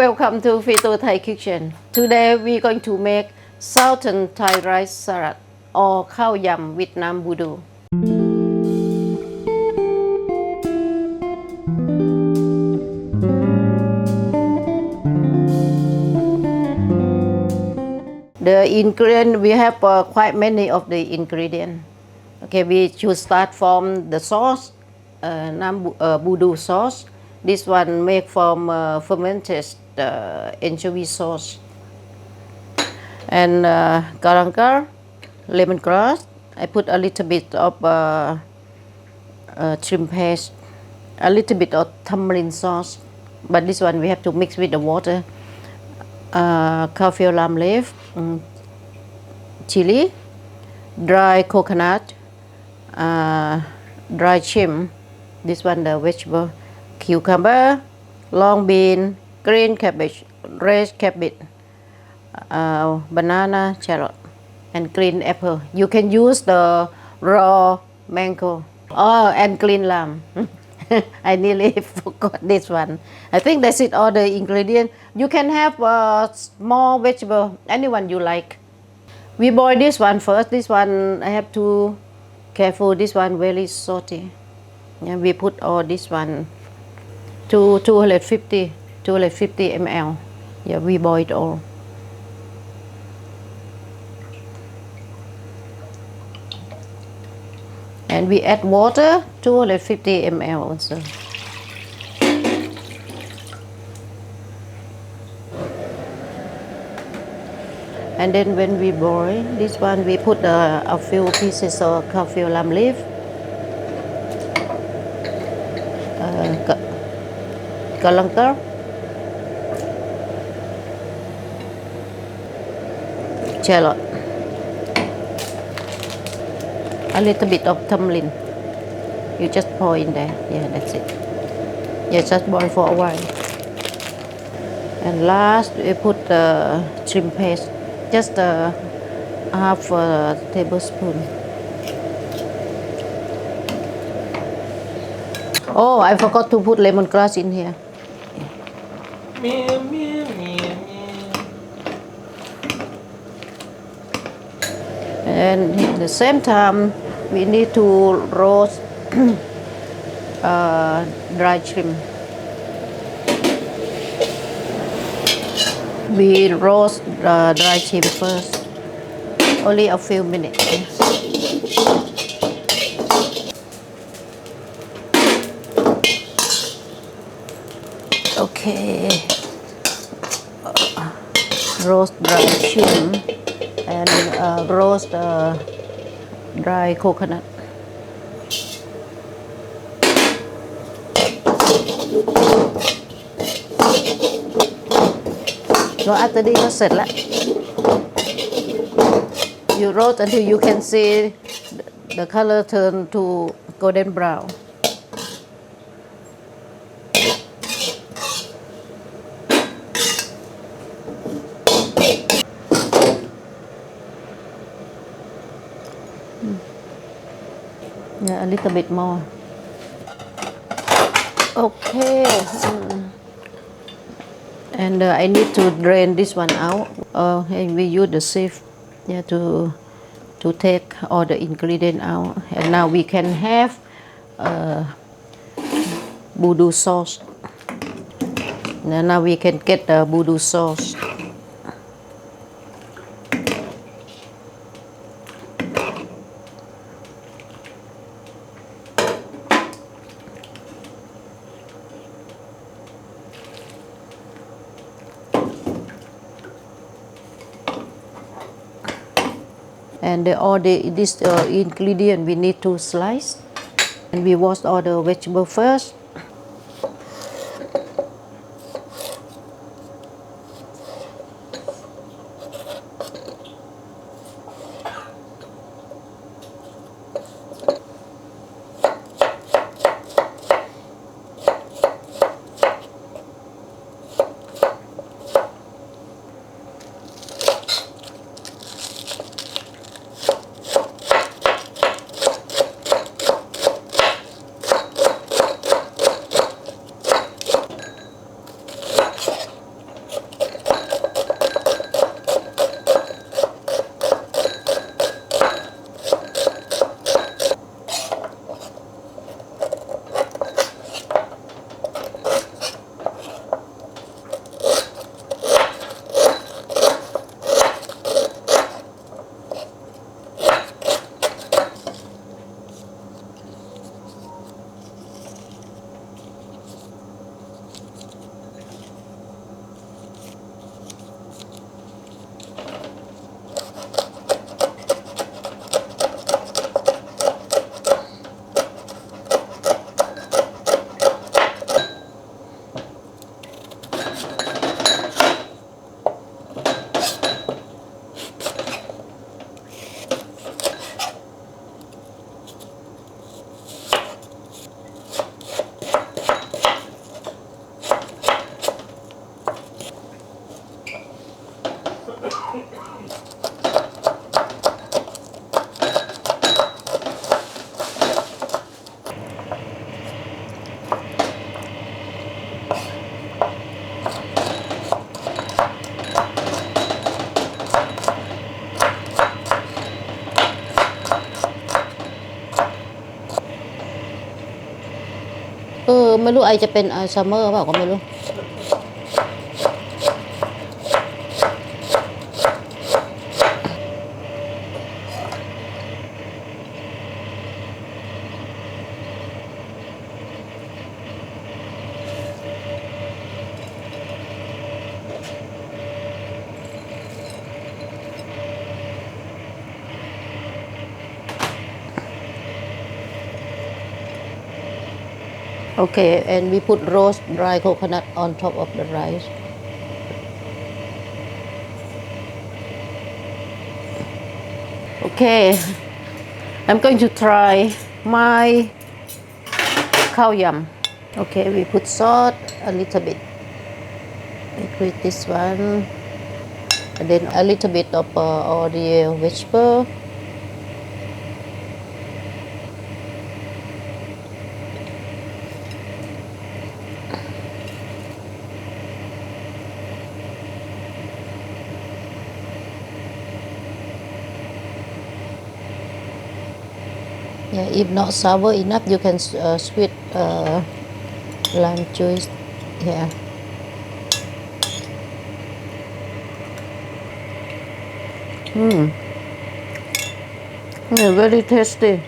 welcome to Fitous Thai Kitchen. Today we're going to make Southern Thai rice salad or Khao yam Vietnam Budu. The ingredient, we have quite many of the ingredients. Okay, we should start from the sauce, Budu sauce. This one made from fermented anchovy sauce. And galangal, lemongrass. I put a little bit of shrimp paste, a little bit of tamarind sauce, but this one we have to mix with the water. Kaffir lamb leaf, chili, dry coconut, dry shrimp. This one the vegetable, cucumber, long bean, green cabbage, red cabbage, banana, carrot, and green apple. You can use the raw mango. Oh, and green lamb. I nearly forgot this one. I think that's it, all the ingredients. You can have small vegetable, anyone you like. We boil this one first. This one I have to careful. This one very salty. Yeah, we put all this one to 250 ml. Yeah, we boil it all. And we add water, 250 ml also. And then when we boil this one, we put a few pieces of kaffir lamb leaf, galangal, shallot, a little bit of tamarind. You just pour in there. Yeah, that's it. Yeah, just boil for a while. And last, we put the shrimp paste, just half a tablespoon. Oh, I forgot to put lemongrass in here. And at the same time, we need to roast dried shrimp. We roast dried shrimp first, only a few minutes. Okay, roast dried shrimp and roast dry coconut. So after this nó set lại. You roast until you can see the color turn to golden brown. Yeah, a little bit more. Okay. And I need to drain this one out. And we use the sieve, yeah, to take all the ingredients out. And now we can have Budu sauce. Now we can get the Budu sauce. And all this ingredient we need to slice, and we wash all the vegetable first. ไม่รู้ไอจะเป็นไอซัมเมอร์เปล่าก็ไม่รู้ Okay, and we put roast dry coconut on top of the rice. Okay, I'm going to try my khao yam. Okay, we put salt a little bit. With this one, and then a little bit of all the vegetable. Yeah, if not sour enough, you can sweet lime juice. Yeah. Yeah, very tasty.